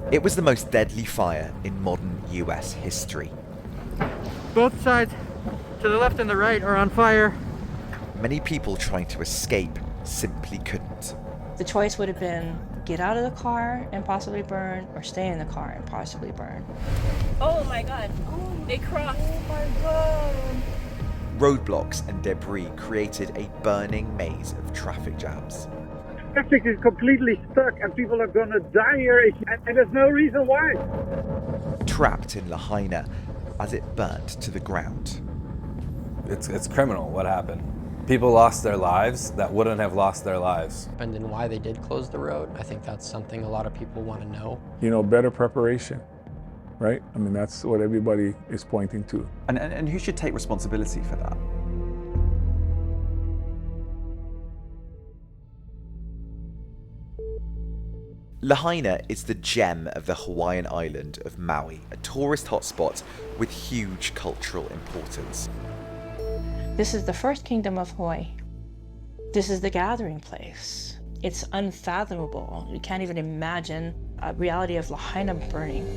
It was the most deadly fire in modern US history. Both sides, to the left and the right, are on fire. Many people trying to escape simply couldn't. The choice would have been get out of the car and possibly burn, or stay in the car and possibly burn. Oh my God, they crossed. Oh my God. Roadblocks and debris created a burning maze of traffic jams. Traffic is completely stuck and people are gonna die here, and there's no reason why. Trapped in Lahaina as it burnt to the ground. It's criminal what happened. People lost their lives that wouldn't have lost their lives. And then why they did close the road, I think that's something a lot of people want to know. You know, better preparation, right? I mean, that's what everybody is pointing to. And who should take responsibility for that? Lahaina is the gem of the Hawaiian island of Maui, a tourist hotspot with huge cultural importance. This is the first kingdom of Hawaii. This is the gathering place. It's unfathomable. You can't even imagine a reality of Lahaina burning.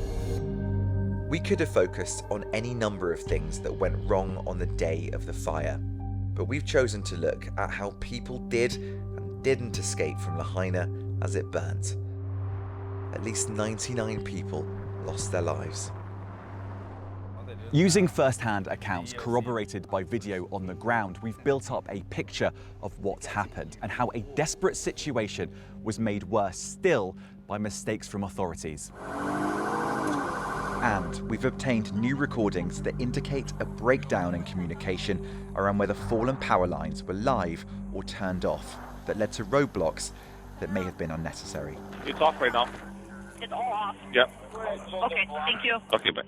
We could have focused on any number of things that went wrong on the day of the fire, but we've chosen to look at how people did and didn't escape from Lahaina as it burnt. At least 99 people lost their lives. Using first-hand accounts corroborated by video on the ground, we've built up a picture of what's happened and how a desperate situation was made worse still by mistakes from authorities. And we've obtained new recordings that indicate a breakdown in communication around whether fallen power lines were live or turned off that led to roadblocks that may have been unnecessary. It's off right now. It's all off. Yep. Okay, thank you. Okay, bye.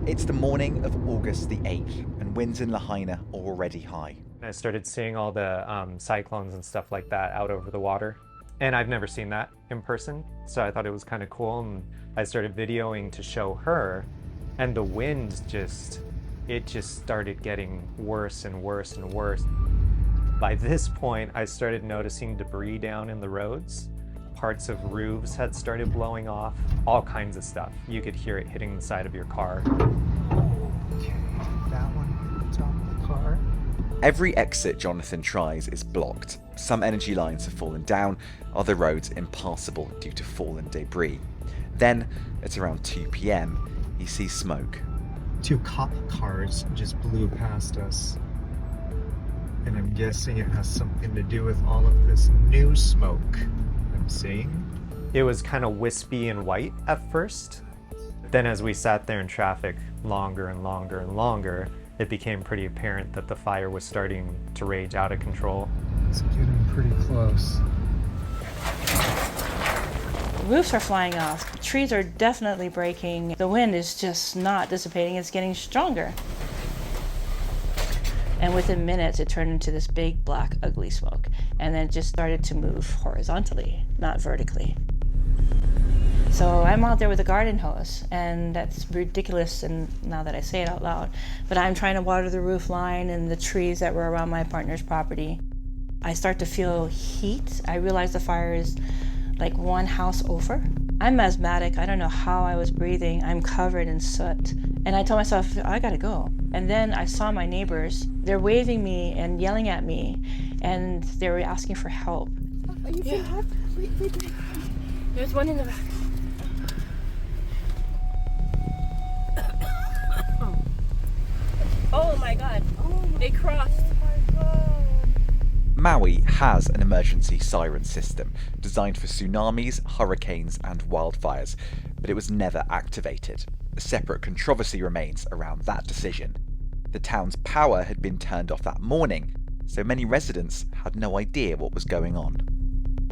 It's the morning of August the 8th, and winds in Lahaina are already high. I started seeing all the cyclones and stuff like that out over the water. And I've never seen that in person, so I thought it was kind of cool. And I started videoing to show her, and the wind just started getting worse and worse and worse. By this point, I started noticing debris down in the roads. Parts of roofs had started blowing off, all kinds of stuff. You could hear it hitting the side of your car. Okay, that one hit the top of the car. Every exit Jonathan tries is blocked. Some energy lines have fallen down, other roads impassable due to fallen debris. Then, at around 2 p.m, he sees smoke. 2 cop cars just blew past us. And I'm guessing it has something to do with all of this new smoke I'm seeing. It was kind of wispy and white at first. Then as we sat there in traffic longer and longer and longer, it became pretty apparent that the fire was starting to rage out of control. It's getting pretty close. Roofs are flying off. Trees are definitely breaking. The wind is just not dissipating. It's getting stronger. And within minutes, it turned into this big, black, ugly smoke. And then it just started to move horizontally, not vertically. So I'm out there with a garden hose, and that's ridiculous, and now that I say it out loud, but I'm trying to water the roof line and the trees that were around my partner's property. I start to feel heat. I realize the fire is like one house over. I'm asthmatic. I don't know how I was breathing. I'm covered in soot. And I told myself, I gotta go. And then I saw my neighbors. They're waving me and yelling at me, and they were asking for help. Are you feeling hot? Wait. There's one in the back. Oh my God. They crossed. Maui has an emergency siren system designed for tsunamis, hurricanes, and wildfires, but it was never activated. A separate controversy remains around that decision. The town's power had been turned off that morning, so many residents had no idea what was going on.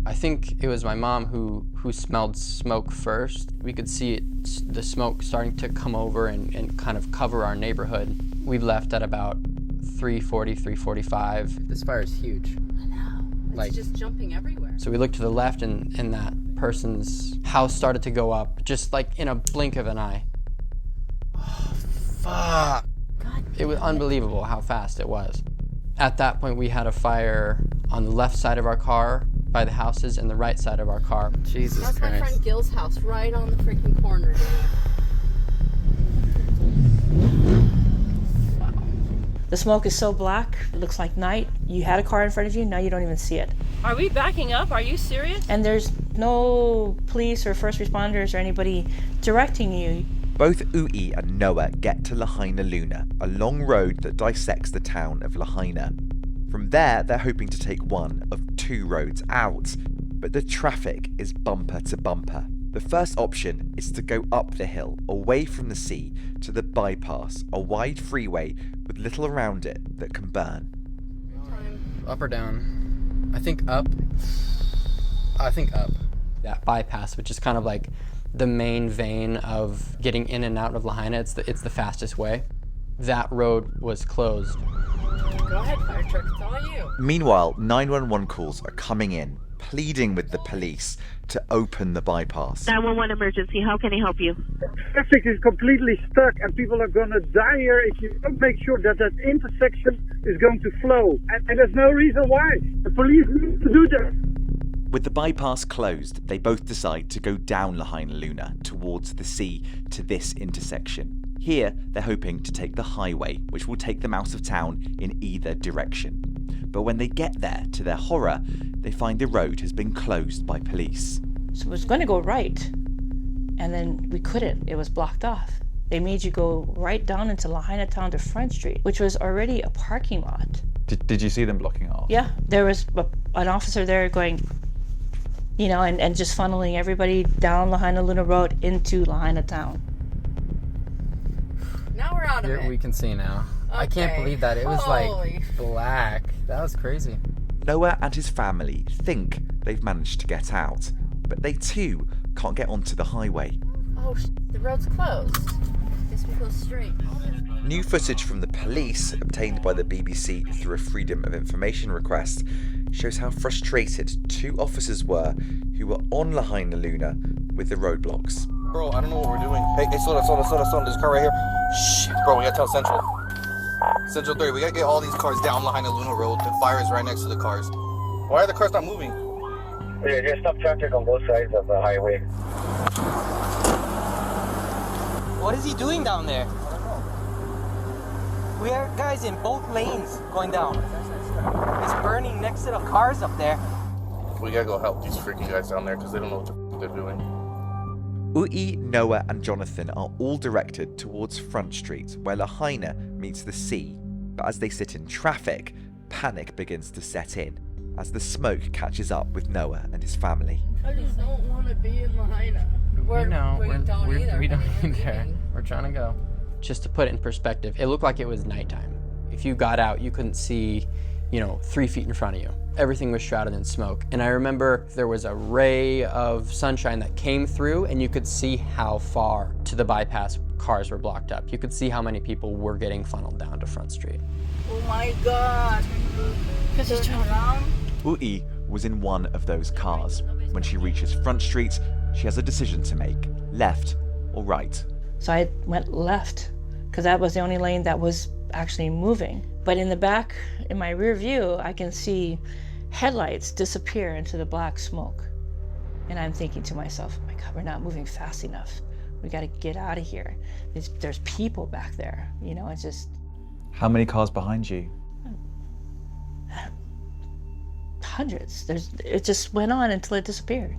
I think it was my mom who smelled smoke first. We could see the smoke starting to come over and kind of cover our neighborhood. We left at about 3:40, 3:45. This fire is huge. I know. It's just jumping everywhere. So we looked to the left, and that person's house started to go up, just like in a blink of an eye. Oh, fuck. God, it was unbelievable how fast it was. At that point, we had a fire on the left side of our car, by the houses and the right side of our car. Jesus That's Christ. my friend Gil's house, right on the freaking corner, dude. The smoke is so black, it looks like night. You had a car in front of you, now you don't even see it. Are we backing up? Are you serious? And there's no police or first responders or anybody directing you. Both Ui and Noah get to Lahaina Luna, a long road that dissects the town of Lahaina. From there, they're hoping to take one of two roads out, but the traffic is bumper to bumper. The first option is to go up the hill, away from the sea, to the bypass, a wide freeway with little around it that can burn. Up or down? I think up. I think up. That bypass, which is kind of like the main vein of getting in and out of Lahaina, it's the fastest way. That road was closed. Go ahead, fire truck, it's all you. Meanwhile, 911 calls are coming in, pleading with the police to open the bypass. 911 emergency, how can I help you? Traffic is completely stuck and people are going to die here if you don't make sure that that intersection is going to flow. And there's no reason why. The police need to do that. With the bypass closed, they both decide to go down Lahaina Luna towards the sea to this intersection. Here, they're hoping to take the highway, which will take them out of town in either direction. But when they get there, to their horror, they find the road has been closed by police. So it was going to go right, and then we couldn't. It was blocked off. They made you go right down into Lahaina town to Front Street, which was already a parking lot. Did you see them blocking it off? Yeah, there was an officer there going, you know, and just funneling everybody down Lahaina Luna Road into Lahaina town. Now we're out of it. We can see now. Okay. I can't believe that. It was Holy. like black. That was crazy. Noah and his family think they've managed to get out, but they too can't get onto the highway. Oh, the road's closed. Guess we go straight. New footage from the police, obtained by the BBC through a Freedom of Information request, shows how frustrated two officers were who were on Lahaina Luna with the roadblocks. Bro, I don't know what we're doing. Hey, slow down. There's a car right here. Shit, bro, we gotta tell Central. Central 30, we gotta get all these cars down Lahaina Luna Road. The fire is right next to the cars. Why are the cars not moving? Yeah, just stop traffic on both sides of the highway. What is he doing down there? We are guys in both lanes going down. It's burning next to the cars up there. We gotta go help these freaking guys down there because they don't know what they're doing. Ui, Noah and Jonathan are all directed towards Front Street, where Lahaina meets the sea. But as they sit in traffic, panic begins to set in, as the smoke catches up with Noah and his family. I just don't want to be in Lahaina. We don't either. We don't either. We're trying to go. Just to put it in perspective, it looked like it was nighttime. If you got out, you couldn't see, 3 feet in front of you. Everything was shrouded in smoke. And I remember there was a ray of sunshine that came through and you could see how far to the bypass cars were blocked up. You could see how many people were getting funneled down to Front Street. Oh my God. Because he's trying around. Ui was in one of those cars. When she reaches Front Street, she has a decision to make, left or right. So I went left, because that was the only lane that was actually moving. But in the back, in my rear view, I can see headlights disappear into the black smoke. And I'm thinking to myself, oh my God, we're not moving fast enough. We got to get out of here. There's people back there, it's just... How many cars behind you? Hundreds. It just went on until it disappeared.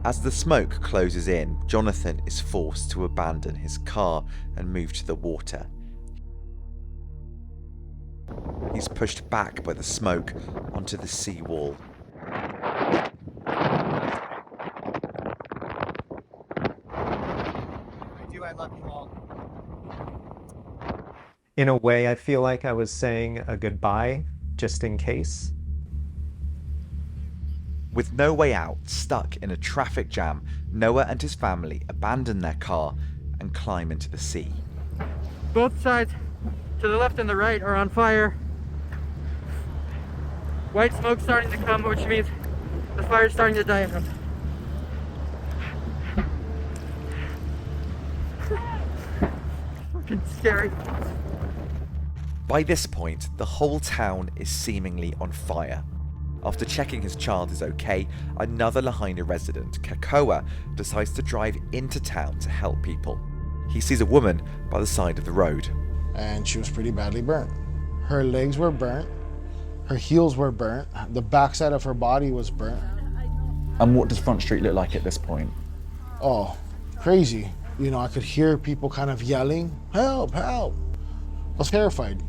As the smoke closes in, Jonathan is forced to abandon his car and move to the water. He's pushed back by the smoke onto the sea wall. In a way, I feel like I was saying a goodbye, just in case. With no way out, stuck in a traffic jam, Noah and his family abandon their car and climb into the sea. Both sides, to the left and the right, are on fire. White smoke starting to come, which means the fire is starting to die out. Fucking scary. By this point, the whole town is seemingly on fire. After checking his child is okay, another Lahaina resident, Kakoa, decides to drive into town to help people. He sees a woman by the side of the road. And she was pretty badly burnt. Her legs were burnt, her heels were burnt, the backside of her body was burnt. And what does Front Street look like at this point? Oh, crazy. You know, I could hear people kind of yelling, help, help. I was terrified.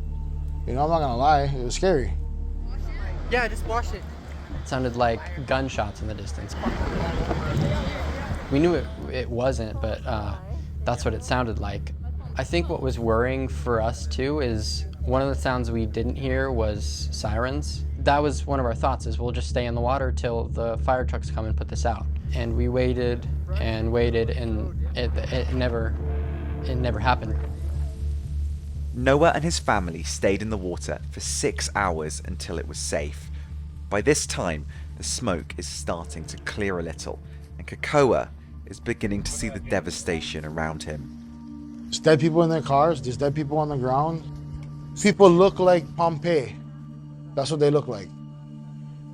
You know, I'm not gonna lie, it was scary. Yeah, just wash it. It sounded like gunshots in the distance. We knew it wasn't, but that's what it sounded like. I think what was worrying for us too is one of the sounds we didn't hear was sirens. That was one of our thoughts, is we'll just stay in the water till the fire trucks come and put this out. And we waited and waited, and it never happened. Noah and his family stayed in the water for 6 hours until it was safe. By this time, the smoke is starting to clear a little, and Kakoa is beginning to see the devastation around him. There's dead people in their cars, there's dead people on the ground. People look like Pompeii. That's what they look like.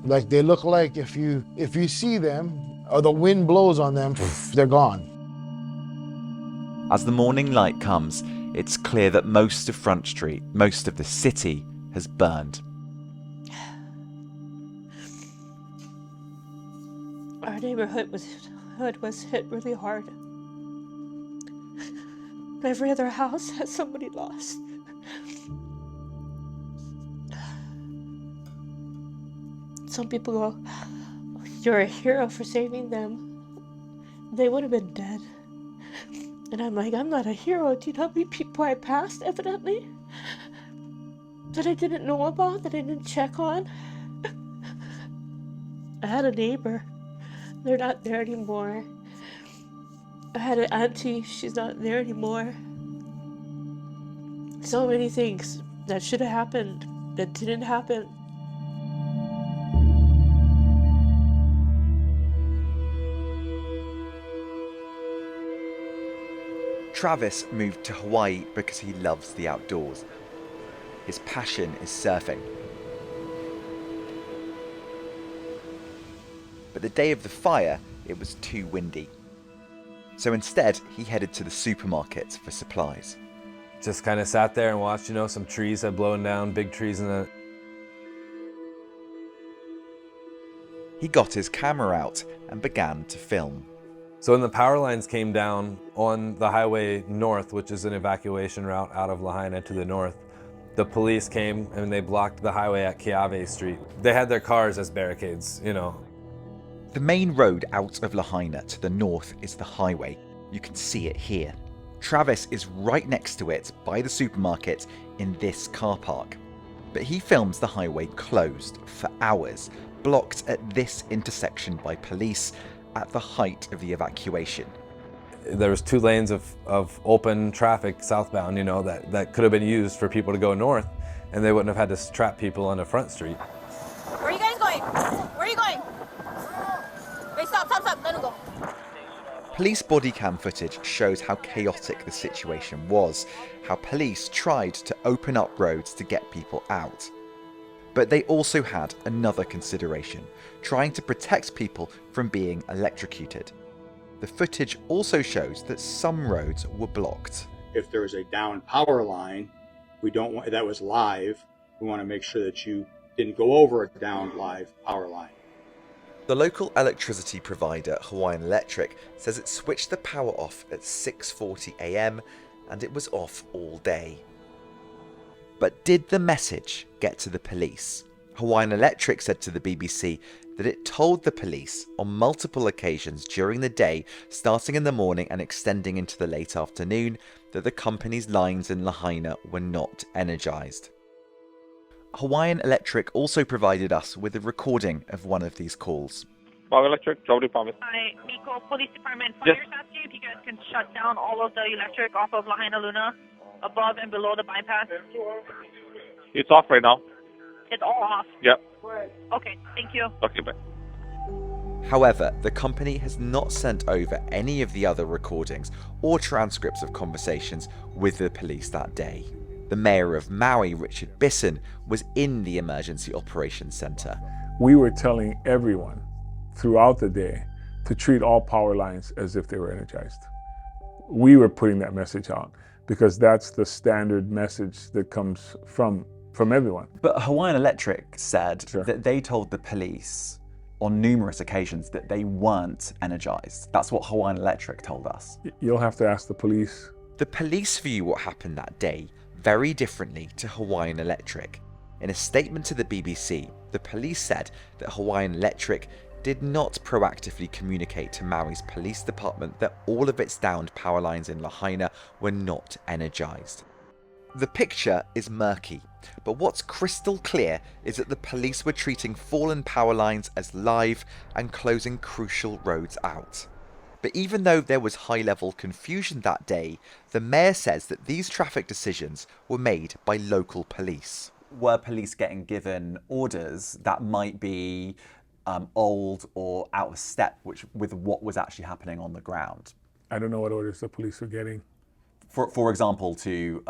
Like they look like if you see them, or the wind blows on them, they're gone. As the morning light comes, it's clear that most of Front Street, most of the city, has burned. Our neighborhood was hit really hard. Every other house has somebody lost. Some people go, "You're a hero for saving them. They would have been dead." And I'm like, I'm not a hero. Do you know how many people I passed, evidently? That I didn't know about, that I didn't check on? I had a neighbor. They're not there anymore. I had an auntie. She's not there anymore. So many things that should have happened that didn't happen. Travis moved to Hawaii because he loves the outdoors. His passion is surfing. But the day of the fire, it was too windy. So instead, he headed to the supermarket for supplies. Just kind of sat there and watched, some trees had blown down, big trees in the... He got his camera out and began to film. So when the power lines came down on the highway north, which is an evacuation route out of Lahaina to the north, the police came and they blocked the highway at Keawe Street. They had their cars as barricades, The main road out of Lahaina to the north is the highway. You can see it here. Travis is right next to it by the supermarket in this car park. But he films the highway closed for hours, blocked at this intersection by police at the height of the evacuation. There was 2 lanes of open traffic southbound, that could have been used for people to go north, and they wouldn't have had to trap people onto Front Street. Where are you guys going? Where are you going? Wait, stop, let him go. Police body cam footage shows how chaotic the situation was, how police tried to open up roads to get people out. But they also had another consideration, trying to protect people from being electrocuted. The footage also shows that some roads were blocked. If there is a down power line, that was live, we want to make sure that you didn't go over a down live power line. The local electricity provider, Hawaiian Electric, says it switched the power off at 6:40 a.m. and it was off all day. But did the message get to the police? Hawaiian Electric said to the BBC that it told the police on multiple occasions during the day, starting in the morning and extending into the late afternoon, that the company's lines in Lahaina were not energised. Hawaiian Electric also provided us with a recording of one of these calls. Maui Electric, Joe Promise. Hi, Nico, Police Department. Fire's asking if you guys can shut down all of the electric off of Lahaina Luna, above and below the bypass. It's off right now. It's all off? Yep. Okay, thank you. Okay, bye. However, the company has not sent over any of the other recordings or transcripts of conversations with the police that day. The mayor of Maui, Richard Bisson, was in the Emergency Operations Center. We were telling everyone throughout the day to treat all power lines as if they were energized. We were putting that message out because that's the standard message that comes from everyone. But Hawaiian Electric said that they told the police on numerous occasions that they weren't energized. That's what Hawaiian Electric told us. You'll have to ask the police. The police view what happened that day very differently to Hawaiian Electric. In a statement to the BBC, the police said that Hawaiian Electric did not proactively communicate to Maui's police department that all of its downed power lines in Lahaina were not energized. The picture is murky, but what's crystal clear is that the police were treating fallen power lines as live and closing crucial roads out. But even though there was high-level confusion that day, the mayor says that these traffic decisions were made by local police. Were police getting given orders that might be old or out of step with what was actually happening on the ground? I don't know what orders the police were getting. For example, to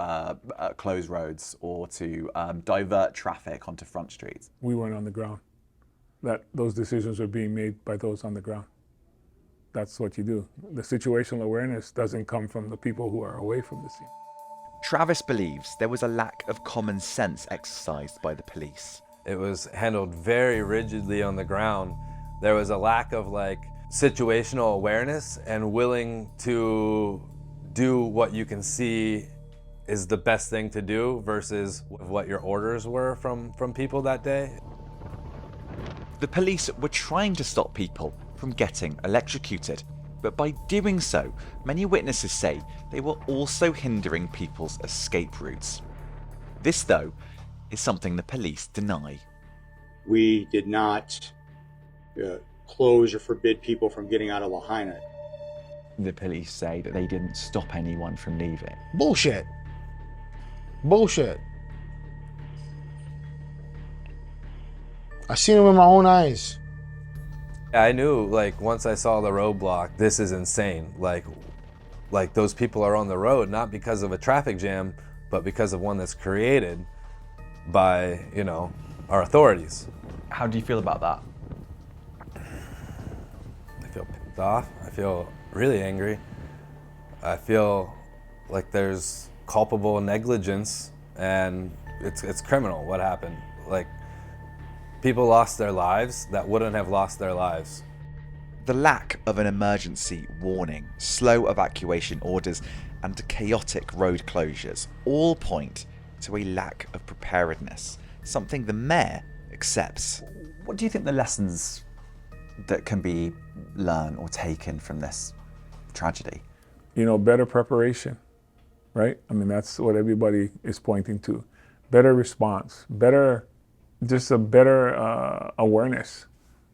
close roads or to divert traffic onto front streets. We weren't on the ground. Those decisions were being made by those on the ground. That's what you do. The situational awareness doesn't come from the people who are away from the scene. Travis believes there was a lack of common sense exercised by the police. It was handled very rigidly on the ground. There was a lack of situational awareness and willing to do what you can see is the best thing to do versus what your orders were from people that day. The police were trying to stop people from getting electrocuted, but by doing so, many witnesses say they were also hindering people's escape routes. This, though, is something the police deny. We did not close or forbid people from getting out of Lahaina. The police say that they didn't stop anyone from leaving. Bullshit. Bullshit. I seen it with my own eyes. I knew, once I saw the roadblock, this is insane. Like those people are on the road, not because of a traffic jam, but because of one that's created by, our authorities. How do you feel about that? I feel pissed off. I feel really angry. I feel like there's culpable negligence and it's criminal what happened. People lost their lives that wouldn't have lost their lives. The lack of an emergency warning, slow evacuation orders, and chaotic road closures all point to a lack of preparedness, something the mayor accepts. What do you think the lessons that can be learned or taken from this tragedy? Better preparation, right? That's what everybody is pointing to. Better response, just a better awareness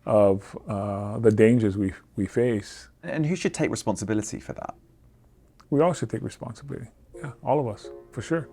of the dangers we face. And who should take responsibility for that? We all should take responsibility. Yeah, all of us, for sure.